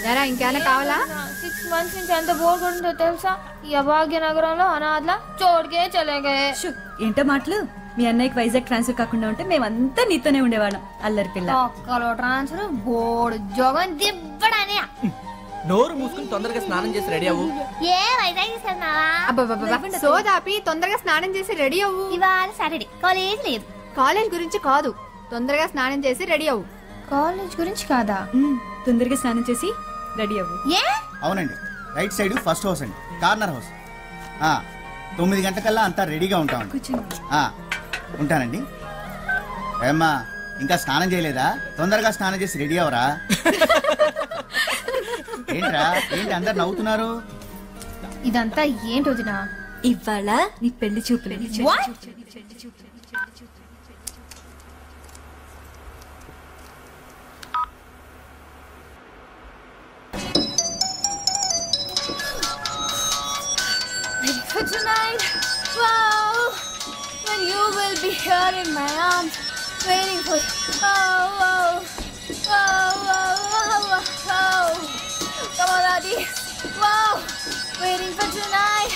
ఎరా ఇంకేమైనా కావాలా? 6 months నుంచి ఎంత బోర్ కొడుతుందో తెలుసా? ఈ అభాగ్య నగరంలో అనాథల చోటుకే చలేగే. ఏంటో మాటలు. మీ అన్నయ్యకి వైజాగ్ ట్రాన్స్ఫర్ కాకుండా ఉంటే మేమంతా నీతోనే ఉండేవాళ్ళం. అల్లరి పిల్ల. ఒక్కలో ట్రాన్స్ఫర్ బోర్డు జోగం దిబ్బడానే. నోరు మూసుకుని తొందరగా స్నానం చేసి రెడీ అవ్వు. ఏ వైజాగ్ తీసుకెళ్తున్నావా? అబ్బబ్బబ్బా సోదాపి తొందరగా స్నానం చేసి రెడీ అవ్వు. ఇవాళ సాటర్డే కాలేజ్ లేదు. కాలేజ్ గురించి కాదు, తొందరగా స్నానం చేసి రెడీ అవ్వు. కాలేజ్ గురించి కాదా? తొందరగా స్నానం చేసి రెడీ అవ్వు. ఏ? అవునండి, రైట్ సైడ్ ఫస్ట్ హౌస్ అండి, కార్నర్ హౌస్. 9 గంటలకల్లా అంతా రెడీగా ఉంటామండి. ఉంటానండి. ఏమ్మా ఇంకా స్నానం చేయలేదా? తొందరగా స్నానం చేసి రెడీ అవరా. ఏంట్రా ఏంటి అందరు నవ్వుతున్నారు? ఇదంతా ఏంటి వదినా? ఇవాళ నీ పెళ్లి చూపులు. For tonight, wow, when you will be here in my arms, waiting for you. Oh, wow, wow, wow, wow, wow. Come on, Adi. Wow, waiting for tonight.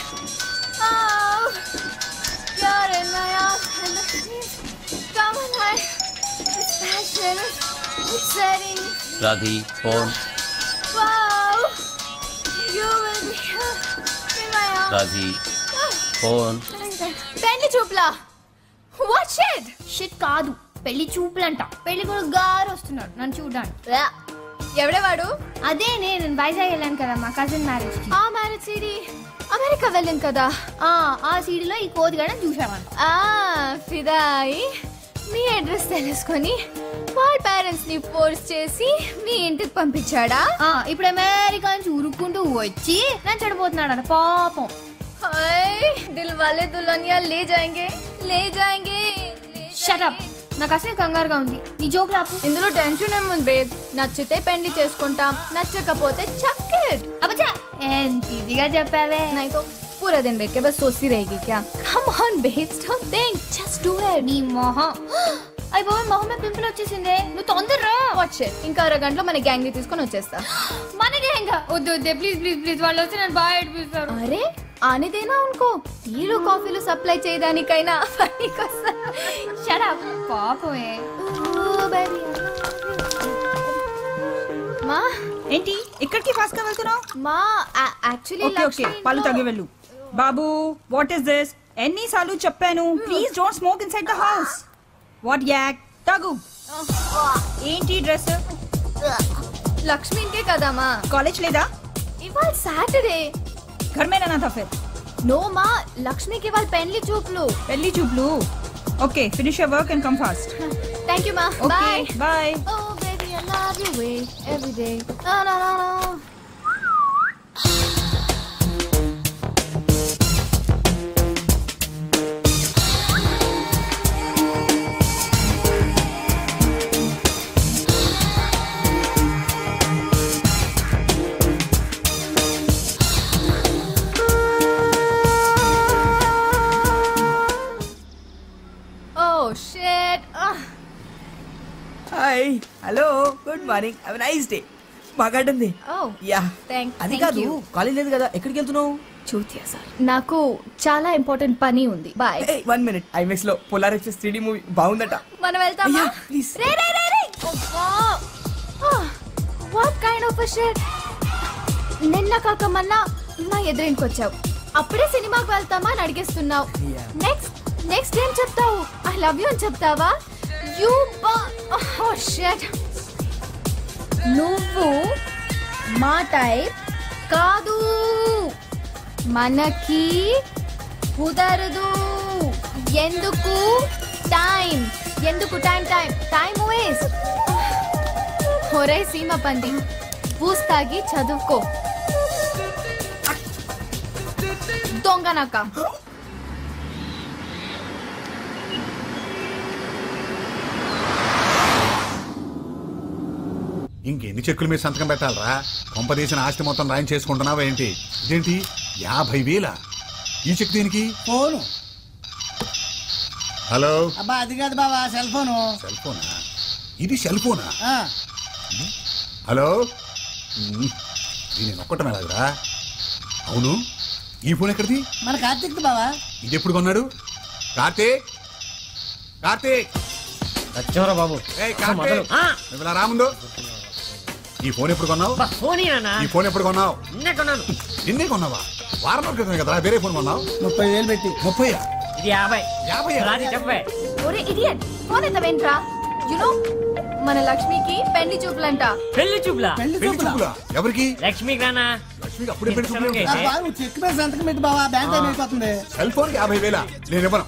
Oh, you're in my arms and the breeze. Come on, it's passionate, it's setting. Radhi, phone. Wow, you will be here in my arms. Radhi, phone. పెళ్లి చూపులా? What shit? Shit కాదు, పెళ్లి చూపులంట. పెళ్లి కూడా గారు వస్తున్నాడు నన్ను చూడడానికి. ఎవడేవాడు? అదే నేను వైజాగ్ వెళ్ళాను కదా మా కజిన్ మ్యారేజ్ కి. ఆ మ్యారేజ్ సీడీ అమెరికా వెళ్ళాను కదా. ఆ సీడీలో ఈ కోతిగాడని చూసామంట. ఫిదాయి మీ అడ్రస్ తెలుసుకొని వాళ్ళ పేరెంట్స్ ని ఫోర్స్ చేసి మీ ఇంటికి పంపించాడా? ఇప్పుడు అమెరికా నుంచి ఉరుక్కుంటూ వచ్చి నన్ను చెడిపోతున్నాడు పాపం. దిల్ వాలే దుల్హనియా లే జాయేంగే లే జాయేంగే. షట్ అప్, నాకు అసలు కంగారుగా ఉంది. నీ జోక్ లాపు. ఇందులో టెన్షన్ ఏముంది బేబ్? నచ్చితే పెళ్లి చేసుకుంటాం, నచ్చకపోతే చక్కెట్. అబ్బా ఎంత ఈజీగా చెప్పావే. నైతో पूरा दिन बैठ के बस सोचती रहेगी क्या? Come on babes, don't think, just do it. నీ మొహం అయిపోయి మొహం మీద పింపుల్ వచ్చేసిందే. నువ్వు తొందరరా. వచ్చే ఇంకా అరగంటలో మన గ్యాంగ్ ని తీసుకొని వచ్చేస్తా. మన గ్యాంగ్? వద్దు వద్దే ప్లీజ్ ప్లీజ్ ప్లీజ్, వాళ్ళు వచ్చి నన్ను బాగా ఏడిపిస్తారు. అరే ఆనే దేనా ఉनको టీలు కాఫీలు సప్లై చేయడానికైనా పనికొస్తా. షట్ అప్ పాపమే. మా ఏంటి ఇక్కడికి ఫాస్ట్ గా వెళ్తున్నావు? మా యాక్చువల్లీ ఓకే ఓకే పాలు తాగి వెళ్ళు. బాబు వాట్ ఇస్ దిస్? ఎన్నిసార్లు చెప్పాను please don't smoke inside the house. What యాక్ తాగు. ఏంటి డ్రెస్? లక్ష్మి ఇంకే కదమ్మా. కాలేజ్ లేదా? ఇవాళ సాటర్డే. घर में रहना था फिर. नो మా లక్ష్మికి ఇవాళ పెళ్లి చూపులు. పెళ్లి చూపులు. Okay finish your work and come fast. Thank you మా. Okay bye. Oh baby I love you way every day. No no no no. Hi hello good morning have a nice day. బాగా ఆడింది. Yeah అది కాదు college లేదు కదా, ఎక్కడికి వెళ్తున్నావు? చూతియా sir నాకు చాలా ఇంపార్టెంట్ పని ఉంది. బాయ్. 1 minute ఐమాక్స్ లో పోలార్ ఎక్స్ప్రెస్ 3D మూవీ బాగుందట. మనం వెళ్తామా? ప్లీజ్. రే రే రే రే. What kind of a shit. నిన్న కాక మొన్న నా ఎదురింటికి వచ్చావు, అప్పుడే సినిమాకి వెళ్తామా అని అడిగేస్తున్నావు. నెక్స్ట్ ఏం చెప్తావు? ఐ లవ్ యూ అని చెప్తావా? You shit. నువ్వు మా టైప్ కాదు, మనకి కుదరదు. ఎందుకు టైం టైం వేస్ట్. ఒరే సీమ పంది పూస్తాగి చదువుకో దొంగనక. ఇంకెన్ని చెక్కుల మీద సంతకం పెట్టాలరా? కొంపదీసిన ఆస్తి మొత్తం రాయం చేసుకుంటున్నావా ఏంటి? ఇదేంటి 50,000? ఈ చెక్ దేనికి? ఫోను. హలో. అబ్బా అది కాదు బాబా, సెల్ ఫోను. సెల్ ఫోనా? ఇది సెల్ ఫోనా? హలో దీని నొక్కటం ఎలాగరా? అవును, ఈ ఫోన్ ఎక్కడిది? మన కార్తీక్ బావా. ఇది ఎప్పుడు కొన్నాడు? కార్తీక్ కార్తీక్ వచ్చారా బాబు? నువ్వు రాముందు. ఈ ఫోన్ ఎప్పుడు కొన్నావు? ఈ ఫోన్ ఎప్పుడు కొన్నావు? నిన్నే కొన్నావా? వారం రోజుల క్రితం కదా వేరే ఫోన్ కొన్నావు. 30,000 పెట్టి. 30? ఇది 50. ఒరే ఇడియట్, ఫోన్ ఎత్తవేంట్రా? యు నో మన లక్ష్మికి పెళ్లి చూపులంట. పెళ్లి చూపులా? పెళ్లి చూపులా? ఎవరికి? లక్ష్మికి రానా? లక్ష్మికి అప్పుడే పెళ్లి చూపులు. నువ్వు చెక్ మీద సంతకం పెట్టి బావా, బ్యాంక్ టైం అయిపోతుంది. సెల్ ఫోన్ 50,000 నేను ఇవ్వను.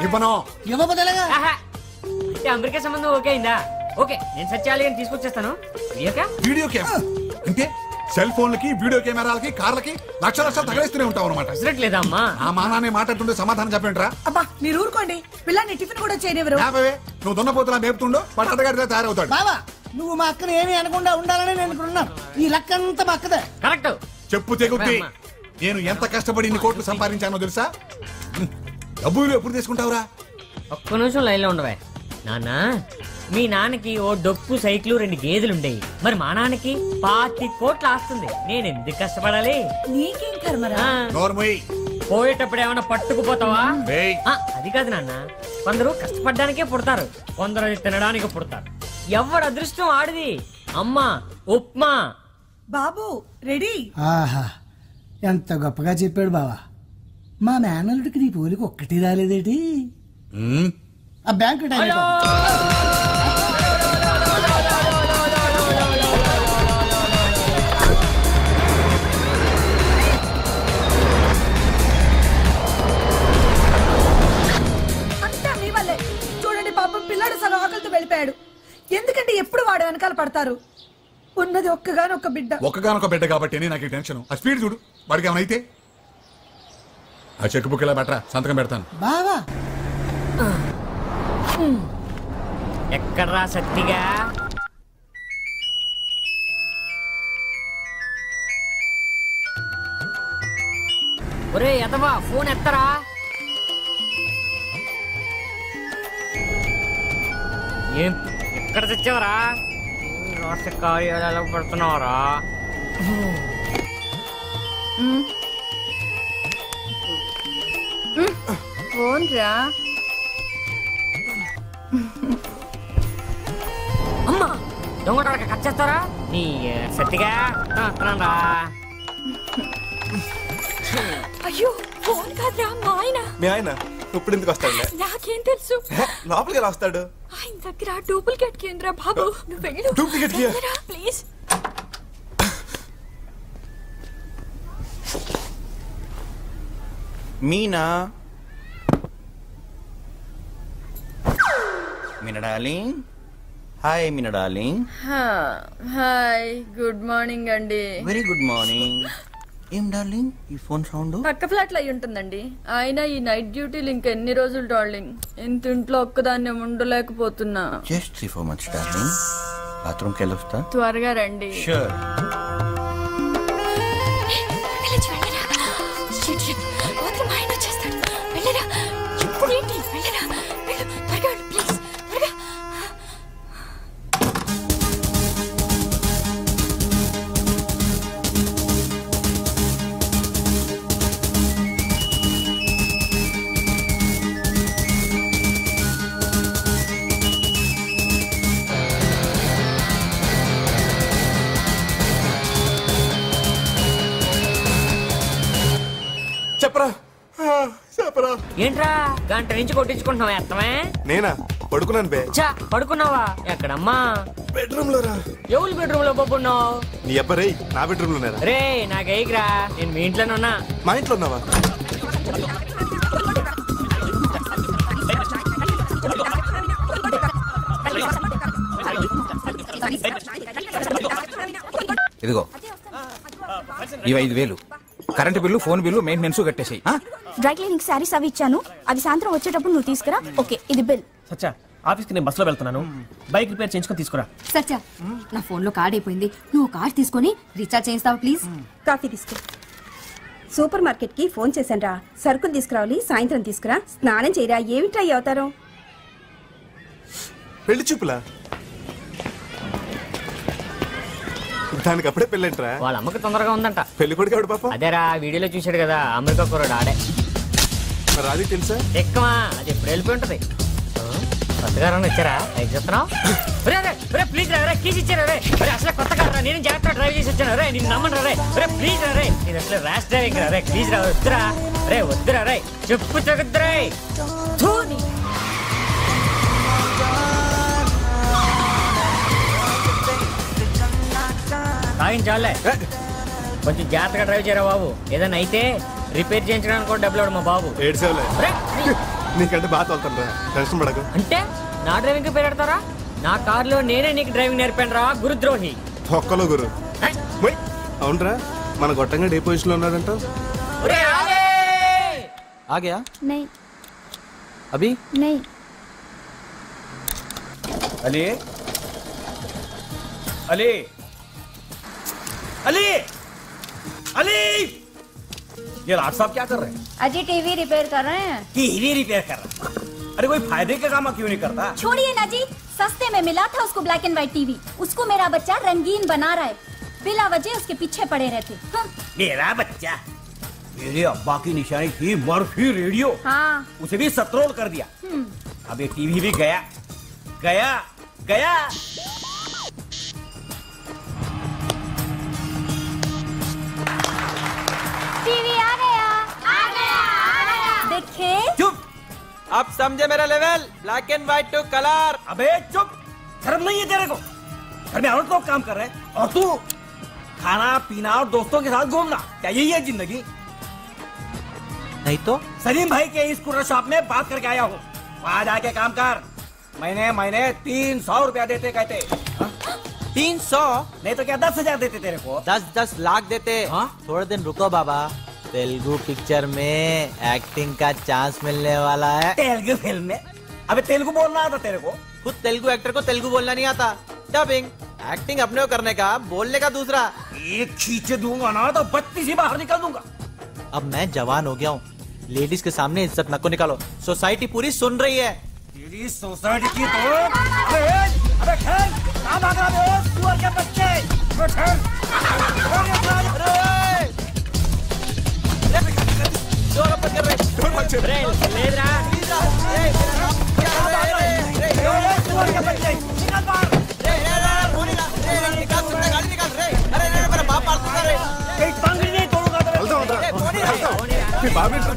ఇవ్వను. ఇవ్వబోదలేగా. అమెరికా సంబంధం ఓకే అయిందా? ఓకే, నేను సత్యాలి అని తీసుకొచ్చేస్తాను. వీడియో కెమెరా అంటే సెల్ ఫోన్లకి, వీడియో కెమెరాలకి, కార్లకి లక్షలు తగిలిస్తూనే ఉంటావు అనమాట. లేదా అమ్మా? ఆ మానాన్ని మాట్లాడుతుంటే సమాధానం చెప్పండిరా. అబ్బా మీరు ఊరుకోండి, పిల్లాన్ని టిఫిన్ కూడా చేయనివ్వరు. నువ్వు దున్నపోతున్నా మేపుతుండో పట్టగారిగా తయారవుతాడు. బావా నువ్వు మా అక్కని ఏమీ అనకుండా ఉండాలని నేను అనుకున్నాను. ఈ లెక్క అంతా మా అక్కదే. కరెక్ట్. చెప్పు తెగుద్ది. నేను ఎంత కష్టపడి ఇన్ని కోట్లు సంపాదించానో తెలుసా? డబ్బులు ఎప్పుడు తీసుకుంటావురా? ఒక్క నిమిషం లైన్ లో ఉండవే. నాన్న, మీ నాన్నకి ఓ డొక్కు సైకిల్ 2 గేదెలుండేవి. మరి మా నాన్నకి 25 కోట్ల ఆస్తుంది. నేను ఎందుకు కష్టపడాలి? నీకేం కర్మరా? పోయేటప్పుడు ఏమైనా పట్టుకుపోతావా? అది కాదు నాన్న, కొందరు కష్టపడడానికే పుడతారు, కొందరు అది తినడానికి పుడతారు. ఎవడు అదృష్టం ఆడిది. అమ్మా ఉప్మా. బాబు రెడీ. ఆహా ఎంత గొప్పగా చెప్పాడు బావా. మా మేనల్లుడికి నీ పోలికి ఒక్కటి రాలేదేటి? ఆ బ్యాంకు టైం. చూడండి పాపం, పిల్లాడు సగం ఆకలితో వెళ్ళిపోయాడు. ఎందుకంటే ఎప్పుడు వాడు వెనకాల పడతారు. ఉన్నది ఒక్కగానొక్క బిడ్డ కాబట్టి నాకు టెన్షన్. ఆ స్పీడ్ చూడు, వాడికి ఏమైనా అయితే. ఆ చెక్ బుక్ ఇలా బెటరా, సంతకం పెడతాను. బావా ఎక్కడ్రా సత్తిగా? ఒరే ఎదవా, ఫోన్ ఎత్తరా. ఏం ఎక్కడ తెచ్చావరా? రాష్ట్ర కార్యాలయాలు పడుతున్నావరా? ఫోన్ రా. అమ్మా దొంగ కట్ చేస్తారా నీ సత్తిగా? రా. అయ్యో ఫోన్ కాదురా, మా ఆయన. మీ ఆయన ఇప్పుడు ఎందుకు వస్తాడు? నాకేం తెలుసు. లోపలికి ఎలా వస్తాడు? ఆయన దగ్గర డూప్లికేట్ కేంద్ర బాబు. నువ్వు వెళ్ళు. Duplicate please. Meena Meena darling. Hi Meena darling. Hi, good morning అండి. Very good morning. ఏం డార్లింగ్ ఈ ఫోన్ సౌండ్? పక్క ఫ్లాట్ లో అయి ఉంటుందండి. ఆయన ఈ నైట్ డ్యూటీలు ఇంకెన్ని రోజులు డార్లింగ్? ఇంత ఇంట్లో ఒక్కదాన్ని ఉండలేకపోతున్నా. Just 3-4 months darling. బాత్రూమ్కి వెళ్ళొస్తా. త్వరగా రండి. షూర్. ఏంట్రా గంట నుంచి కొట్టించుకుంటున్నావు? ఎత్తమే. నేనా? పడుకున్నాను బే. చా పడుకున్నావా? ఎక్కడమ్మా? బెడ్రూమ్ లో రా. ఎవరు బెడ్రూమ్ లో పడుకున్నావు? నీ అబ్బాయి నా బెడ్రూమ్ లోనేరా? రే నాకేగిరా, నేను మీ ఇంట్లోనే ఉన్నా. మా ఇంట్లో ఉన్నావా? ఇదిగో ఇవి 5,000. Current bill, phone bill, maintenance కట్టేసాయి. డ్రై క్లీనింగ్ శారీస్ అవి ఇచ్చాను. అవి సాయంత్రం వచ్చేటప్పుడు నువ్వు తీసుకురా. ఓకే, ఇది బిల్. సచ్చా, ఆఫీస్కి నేను బస్సులో వెళ్తున్నాను. బైక్ రిపేర్ చేయించుకొని తీసుకురా. సచ్చా, నా ఫోన్ లో కార్డ్ అయిపోయింది. నువ్వు కార్డ్ తీసుకొని రీఛార్జ్ చేయిస్తావా ప్లీజ్? కాఫీ తీసుకో. సూపర్ మార్కెట్ కి ఫోన్ చేశాను రా. సరుకులు తీసుకురావాలి, సాయంత్రం తీసుకురా. స్నానం చేయరా. ఏమి ట్రై అవుతారు? పెళ్లి చూపులా? దానికి అప్పుడే పెళ్ళంటరా? వాళ్ళ అమ్మకి తొందరగా ఉందంట. పెళ్లి కొడుకు ఎవడు పాప? అదేరా వీడియోలో చూశాడు కదా అమెరికా కుర్రాడు ఆడే. మరి అది తెలుసా? ఎక్కమా అది ఎప్పుడు వెళ్ళిపోయి ఉంటది. కొత్తగా వచ్చారా లైక్ చెప్తున్నావు? ప్లీజ్ రే కీస్ ఇచ్చారా రే? అసలు కొత్త కారా నేను జాగ్రత్తగా డ్రైవ్ చేసి వచ్చాను రే. నేను నమ్మను రే. ప్లీజ్ రే నేను అసలు ర్యాష్ డ్రైవింగ్ రే. ప్లీజ్ రా వద్దురా రే. వద్దురా రే చెప్పు తగ్గుద్దురా. తాగించాలే కొంచెం జాగ్రత్తగా డ్రైవ్ చేయరా బాబు. ఏదైనా అయితే రిపేర్ చేయించడానికి కూడా డబ్బులు మా బాబు. నీకంటే బాగా తోలుతాను రా, టెన్షన్ పడకు. అంటే నా డ్రైవింగ్ పేరు పెడతారా? నా కారులో నేనే నీకు డ్రైవింగ్ నేర్పాను రా గురుద్రోహి. ఒక్కలో గురు అవునరా మన గొట్టంగా డే పొజిషన్ లో ఉన్నాడంట. आ गया? नहीं अभी नहीं। अली अली अली अली ये राज साहब क्या कर रहे हैं? अजी टीवी रिपेयर कर रहे हैं। टीवी रिपेयर कर रहे हैं? अरे कोई फायदे का काम क्यों नहीं करता? छोड़िए ना जी, सस्ते में मिला था उसको ब्लैक एंड व्हाइट टीवी। उसको मेरा बच्चा रंगीन बना रहा है, बिला वजह उसके पीछे पड़े रहते। मेरा बच्चा? मेरे अब्बा की निशानी थी मर्फी रेडियो। हाँ। उसे भी सत्रोल कर दिया। अब ये टीवी भी गया गया गया। टीवी आ गया आ गया आ गया। देखे चुप, अब समझे मेरा level. Black and white to colour. अबे चुप, शर्म नहीं है तेरे को? घर में औरत लोग काम कर रहे हैं और तू खाना पीना और दोस्तों के साथ घूमना, क्या यही है जिंदगी? नहीं तो सलीम भाई के स्कूटर शॉप में बात करके आया हूँ, वहाँ जाके काम कर। महीने 300 रुपया देते कहते। 300 नहीं तो क्या 10,000 देते तेरे को? 10 लाख देते। थोड़े दिन रुको बाबा, तेलुगु पिक्चर में एक्टिंग का चांस मिलने वाला है। तेलुगु फिल्म में? अबे तेलुगु बोलना आता तेरे को? खुद तेलुगु एक्टर को तेलुगु बोलना नहीं आता। डबिंग एक्टिंग अपने को करने का, बोलने का दूसरा। एक खींचे दूंगा ना तो 32 ही बाहर निकल दूंगा। अब मैं जवान हो गया हूँ, लेडीज के सामने इज्जत नको निकालो। सोसाइटी पूरी सुन रही है। तेरी सोसाइटी की तो अबे खेल कहाँ भाग रहा है सुअर के बच्चे?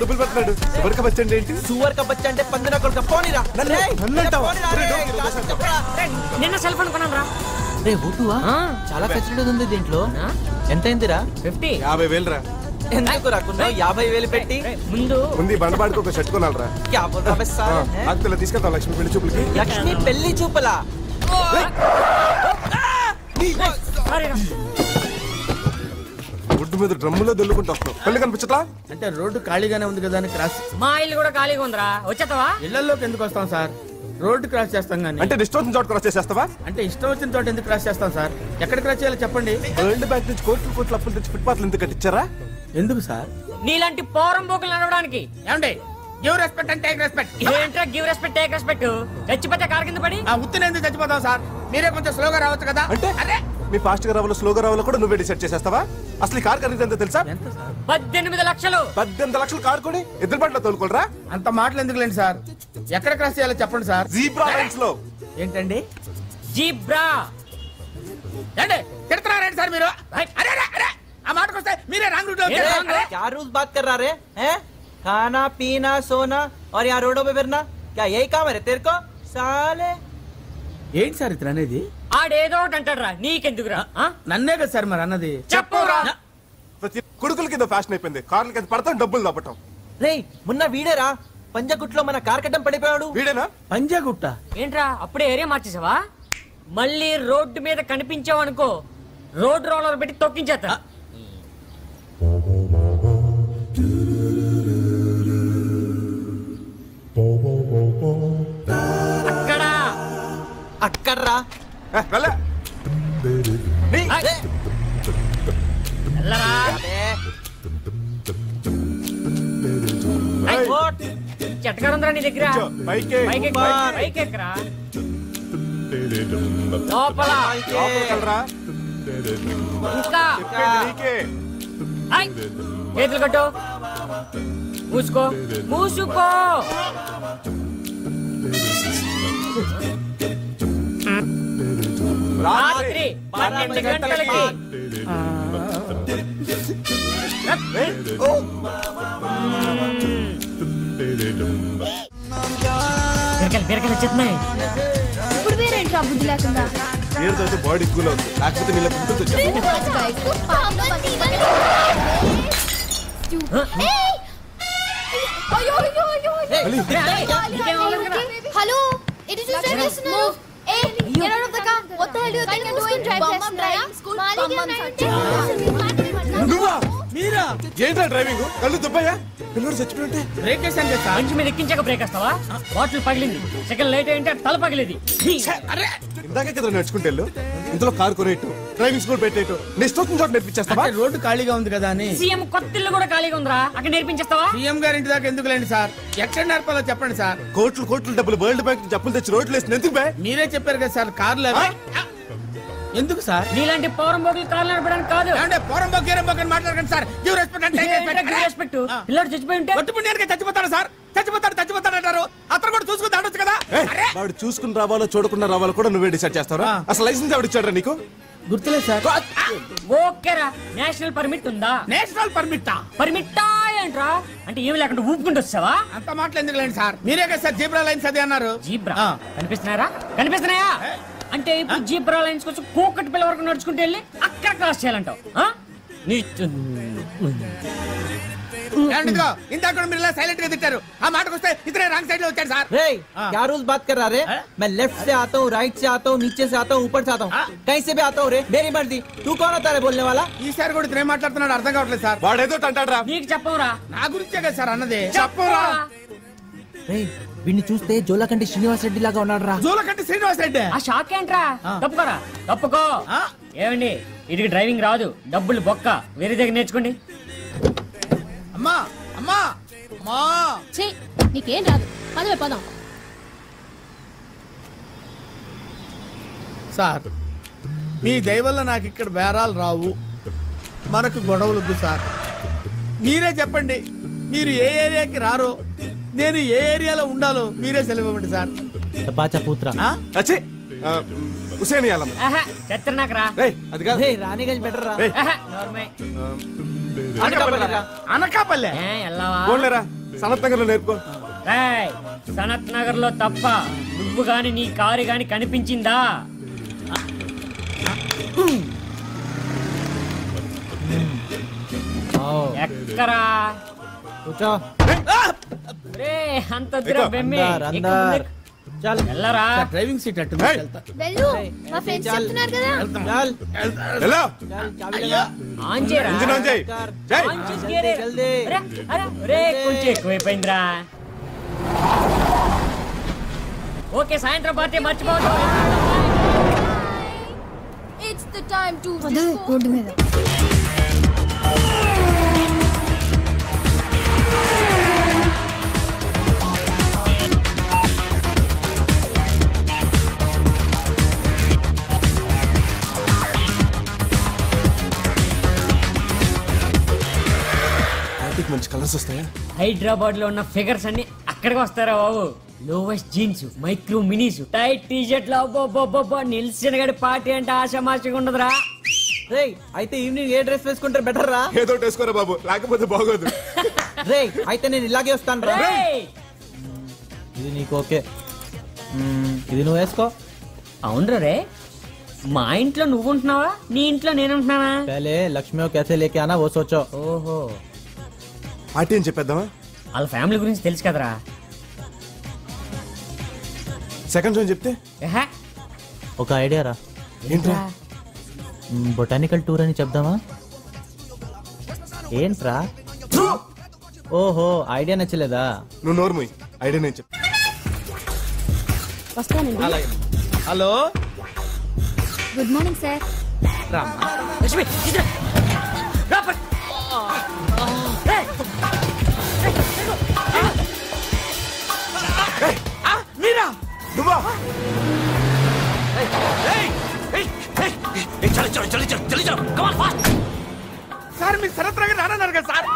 డబ్బులు పెట్టాడు. సువర్ కా బచ్చా అంటే ఏంటి? సువర్ కా బచ్చా అంటే పందిన కొడుకు. పోనీరా నిన్న సెల్ ఫోన్ కొన్నాను రా. రే బుట్టువా, చాలా ఫెసిలిటీ ఉంది దీంట్లో. ఎంత అయిందిరా? 50. 50,000 రా. ఎందుకు రాకుండా 50,000 పెట్టి ముందు బండబాడికి ఒక షర్ట్ కొనాలరా. తీసుకెళ్తాం లక్ష్మి పెళ్లి చూపులకి. లక్ష్మి పెళ్లి చూపులా? ఒడ్డు మీద డ్రమ్ములో దొల్లుకుంటూ వస్తాం. పెళ్లి కనిపించట్లా? అంటే రోడ్డు ఖాళీగానే ఉంది కదా అని క్రాస్. మా ఇల్లు కూడా ఖాళీగా ఉందిరా, వచ్చేస్తావా? ఇళ్లలోకి ఎందుకు వస్తాం సార్? రోడ్డు క్రాస్ చేస్తాం కానీ. అంటే ఇష్టం వచ్చిన చోట క్రాస్ చేసేస్తావా? అంటే ఇష్టం వచ్చిన చోట ఎందుకు క్రాస్ చేస్తాం సార్? ఎక్కడ క్రాస్ చేయాలో చెప్పండి. వరల్డ్ బ్యాంక్ నుంచి కోట్లు అప్పులు తెచ్చి ఫుట్పాత్లు ఎందుకు కట్టించారా? ఎందుకు సార్? నీలాంటి పోరం బోకులు నడవడానికి. ఏమండి give respect and take respect. ఏంట్రా గివ్ రెస్పెక్ట్ టేక్ రెస్పెక్ట్? చచ్చిపోతే కారు కింద పడి ఉత్తిని ఎందుకు చచ్చిపోతాం సార్? మీరే కొంచెం స్లోగా రావచ్చు కదా. అంటే మీ ఫాస్ట్ గా రావాలో స్లోగా రావాలో కూడా నువ్వే డిసైడ్ చేసేస్తావా? అసలు ఈ కార్ ఖరీదు ఎంత తెలుసా? 18 లక్షలు. 18 లక్షలు కార్ కొని ఎదురు బండిలో తోలుకోరా? అంత మాటలు ఎందుకులేండి సార్. ఎక్కడ క్రాస్ చేయాలో చెప్పండి సార్. జీబ్రా లైన్స్ లో. ఏంటండి జీబ్రా? తిడుతున్నారండి సార్ మీరు? ఆ మాటకు వస్తే మీరే రాంగ్ రూట్ లో. क्या रूल्स बात कर रहा रे? हैं? खाना पीना सोना और यहाँ रोडों पे फिरना, क्या यही काम है तेरे को? साले ఏంటి సార్ ఇతను అనేది? ఆడేదో ఒకటి అంటాడు రా, నీకెందుకురా? నన్నే కదా సార్ మరి అన్నది. చెప్పురా. ప్రతి కొడుకుల కింద ఫ్యాషన్ అయిపోయింది కార్ల కింద పడతాం డబ్బులు దప్పటం. రే మొన్న వీడేరా పంజగుట్లో మన కార్ కట్టం పడిపోయాడు. వీడేనా? పంజాగుట్ట ఏంట్రా అప్పుడే ఏరియా మార్చేసావా? మళ్ళీ రోడ్డు మీద కనిపించావు అనుకో, రోడ్ రోలర్ పెట్టి తొక్కించేస్తా. అక్కడ్రా చెట్టగాడుందిరా నీ దగ్గర. లోపల ఇంకా చేతులు కట్టు మూసుకో మూసుకో రాత్రి 12 గంటలకి బీరకాయలు వచ్చేస్తున్నాయి. ఇప్పుడు వేరేంట్రా బుద్ధి లేకుండా నీళ్ళతో బాడీ కూల్ అవుతుంది, లేకపోతే నీళ్ళ పుట్టుకు హలో ఇది చూసే చేస్తున్నావు. Get out of the car. What the hell do you think you're doing? Driving school. నువ్వా మీరా ఏంట్రా డ్రైవింగ్? కళ్ళు దుబ్బయ్యా, పిల్లడు చచ్చిపోయింటే బ్రేక్ వేసాను కదా. మంచి మీద ఎక్కించాక బ్రేక్ వేస్తావా? బాటిల్ పగిలింది, సెకండ్ లేట్ అయింటే తల పగిలేది. ఇందాకే కదా నడుచుకుంటే ఇందులో కారు కొనేట్టు డ్రైవింగ్ స్కూల్ పెట్టేట్టు నెక్స్ట్ వచ్చిన చోట నేర్పించేస్తావా? రోడ్డు ఖాళీగా ఉంది కదా అని. సీఎం కొత్త ఇల్లు కూడా ఖాళీగా ఉందిరా, అక్కడ నేర్పించేస్తావా? సీఎం గారి ఇంటి దాకా ఎందుకు లేండి సార్, ఎక్కడ నేర్పాలో చెప్పండి సార్. కోట్లు కోట్లు డబ్బులు వరల్డ్ బ్యాంక్ డబ్బులు తెచ్చి రోడ్లు వేసి ఎందుకు బే? మీరే చెప్పారు కదా సార్ కార్లు ఎందుకు సార్? నీలాంటి పౌరం బోగులు కార్లు నడపడానికి కాదు. పౌరం బోగ్ గీరం బోగ్ అని మాట్లాడకండి సార్. గివ్ రెస్పెక్ట్ అంటే రెస్పెక్ట్. పిల్లడు చచ్చిపోయి ఉంటే ఒట్టుపుణ్యానికి చచ్చిపోతాడు సార్. చచ్చిపోతాడు అంటారు. అతను కూడా చూసుకుని దాడొచ్చు కదా. వాడు చూసుకుని రావాలో చూడకుండా రావాలో కూడా నువ్వే డిసైడ్ చేస్తావా? అసలు లైసెన్స్ ఎవరు ఇచ్చాడా నీకు? గుర్తులేదు సార్. ఓకేరా, నేషనల్ పర్మిట్ ఉందా? నేషనల్ పర్మిట్టా? పర్మిట్టా ఏంట్రా? అంటే ఏమి లేకుండా ఊపుకుంటూ వస్తావా? అంత మాటలు ఎందుకు లేండి సార్, మీరే కదా సార్ జీబ్రా లైన్స్ అది అన్నారు. జీబ్రా కనిపిస్తున్నారా? కనిపిస్తున్నాయా? అంటే ఇప్పుడు జీబ్రా లైన్స్ కొంచెం కూకటి పిల్ల వరకు నడుచుకుంటూ వెళ్ళి అక్కడ క్రాస్ చేయాలంటావు? ఇందాక మీరు సైలెంట్ గా తిట్టారు, ఆ మాటకు వస్తే ఇతనే రాంగ్ సైడ్ లో వచ్చాడు సార్. क्या रूल्स बात कर रहा रे? मैं लेफ्ट से आता हूँ, राइट से आता हूँ, नीचे से आता हूँ, ऊपर से आता हूँ, कहीं से भी आता हूँ रे, मेरी मर्जी. तू कौन होता है बोलने वाला? ఈసారి కూడా ఇతనే మాట్లాడుతున్నాడు, అర్థం కావట్లేదు సార్. వాడేదో అంటాడు రా. నీకు చెప్పవురా? నా గురించే కదా సార్ అన్నది. చెప్పవురా? వీడిని చూస్తే జోలకంటి శ్రీనివాస్ రెడ్డి లాగా ఉన్నాడు రా. జోలకంటి శ్రీనివాస్ రెడ్డి? ఆ షాక్ ఏంట్రా? తప్పుకోరా, తప్పుకో. ఏమండి, ఇది డ్రైవింగ్ రాదు, డబ్బులు బొక్క, వేరే దగ్గర నేర్చుకోండి. అమ్మా అమ్మా అమ్మా, నీకేం రాదు, పదవే పదం. సార్ మీ దయ వల్ల నాకు ఇక్కడ బేరాలు రావు, మనకు గొడవలొద్దు సార్. మీరే చెప్పండి, మీరు ఏ ఏరియాకి రారో, నేను ఏ ఏరియాలో ఉండాలో మీరే సెలవివ్వండి సార్. చెత్త నాకు రా. రాణిగంజ్ బెటర్ రా. అనకాపల్లె సనత్ నగర్ లో నేర్పుకో. సనత్ నగర్ లో తప్ప నువ్వు గాని నీ కారు గాని కనిపించిందా? ఎక్కరా కూర్చో. అంత వెళ్ళరా, డ్రైవింగ్ సీట్ అట్టు వెళ్ళు, మా ఫ్రెండ్స్ చెప్తున్నారు కదా. కొంచెం ఎక్కువైపోయిందిరా. ఓకే, సాయంత్రం పార్టీ మర్చిపోవద్దు. It's the time to road మీద మంచి కలర్స్ వస్తాయా? హైదరాబాద్ లో ఉన్న ఫిగర్స్ అన్ని అక్కడికి వస్తారా బాబు. Lowest jeans, micro minis, tight T షర్ట్లు, నిల్చిన గడి పార్టీ అంటే ఆశామాషగా ఉండదురా. అయితే ఈవినింగ్ ఏ డ్రెస్ వేసుకుంటే బెటర్ రా? ఏదో వేసుకోరా బాబు, లేకపోతే బాగోదు. అయితే నేను ఇలాగే వస్తాను రా. ఇది నీకు ఓకే, ఇది నువ్వు వేసుకో. అవునరా రే, మా ఇంట్లో నువ్వు ఉంటున్నావా, నీ ఇంట్లో నేను ఉంటున్నానా? లక్ష్మి कैसे लेके आना वो सोचो. ఓహో, పార్టీ అని చెప్పేద్దామా? వాళ్ళ ఫ్యామిలీ గురించి తెలుసు కదరా. సెకండ్ షో చెప్తే ఒక ఐడియా రా. ఏంట్రా? బొటానికల్ టూర్ అని చెప్దామా? ఏంట్రా? ఓహో, ఐడియా నచ్చలేదా? నువ్వు నోర్మోయ్, ఐడియా నేను చెప్తా. Hello, good morning sir. Lakshmi మీరా? నువ్వా? సార్ మీరు సరత్రాగా రానన్నారు కదా సార్.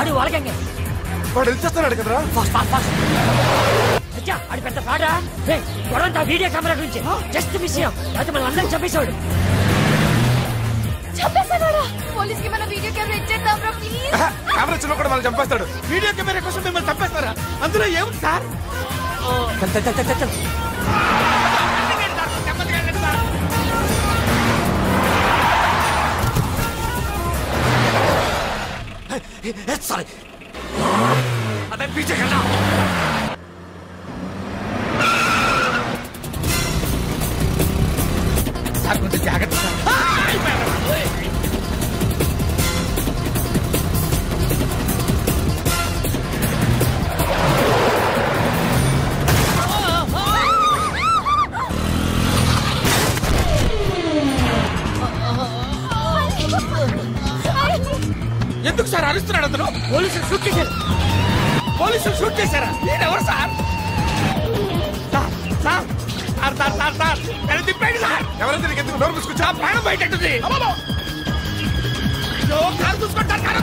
అడి వాళ్ళకంగే వాడు వెళ్ళిచేస్తున్నాడు కదరా. అచ్చా అది పెద్ద పాడా గొడవంతా వీడియో కెమెరా గురించి జస్ట్ విషయం అయితే మనం అందరం చంపేశాడు. చంపేశాడా? పోలీస్ కి మన వీడియో కెమెరా ఇచ్చేద్దాం రా ప్లీజ్. కెమెరా చిన్న కూడా మనం చంపేస్తాడు. వీడియో కెమెరా కోసం మిమ్మల్ని చంపేస్తారా? అందులో ఏముంది సార్? Sorry. अबे पीछे करना. సార్ కొంచెం జాగ్రత్త సార్. ఎందుకు సార్ అరుస్తున్నాడు అతను? పోలీసులు షూట్ చేశారు. పోలీసులు షూట్ చేశారా? నేనెవరు sir? Sir sir sir sir sir నేను తిప్పండి సార్. ఎవరైతే నీకు ఎందుకు నోరు మూసుకొచ్చా? ప్రాణం బయటెట్టుంది. అయ్యో కారు చూసుకుంటారు. కారు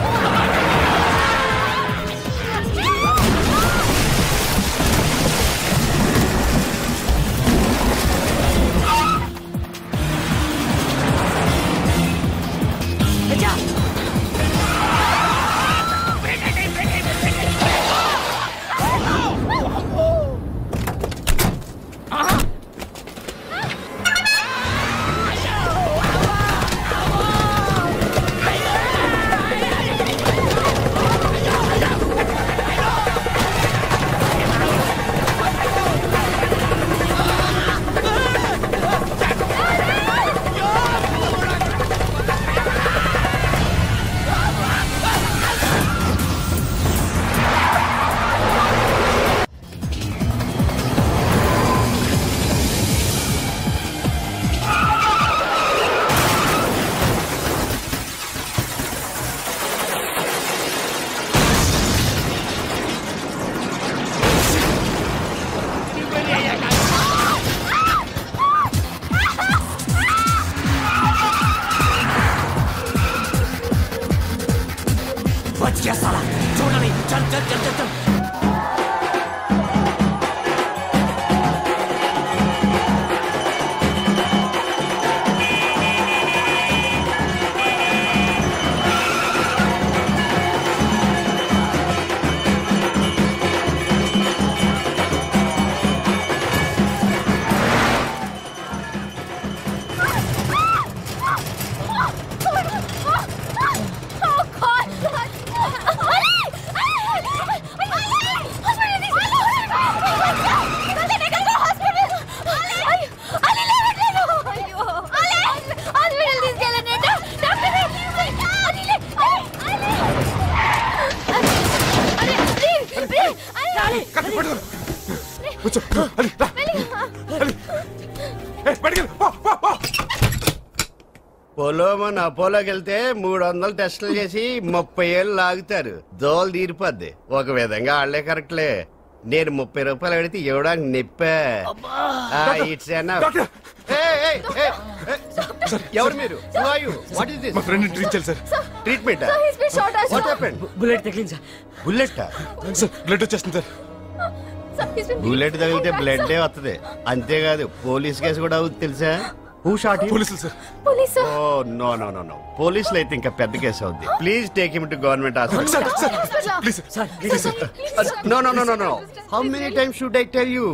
పొలోమని అపోలోకి వెళ్తే 300 టెస్టులు చేసి 30 ఏళ్ళు లాగుతారు. దోలు తీరిపోద్ది. ఒక విధంగా ఆళ్లే కరెక్ట్లే. నేను 30 రూపాయలు అడిగితే ఇవ్వడానికి నిప్పే. ఇట్స్ ఎవరు మీరు? మా ఫ్రెండ్ ట్రీట్ చేయాలి సార్. ట్రీట్మెంట్ బుల్లెట్ తగిలింది సార్. బుల్లెట్ సార్ బ్లడ్ వచ్చేస్తుంది సార్. బుల్లెట్ తగిలితే బ్లడ్ వస్తుంది. అంతేకాదు పోలీస్ కేసు కూడా అవుతుంది తెలుసా? పోలీసులు sir. Oh no no no no పోలీసులు అయితే ఇంకా పెద్ద కేసు అవుద్ది. Please take him to government hospital. No no no no no how many times should I tell you?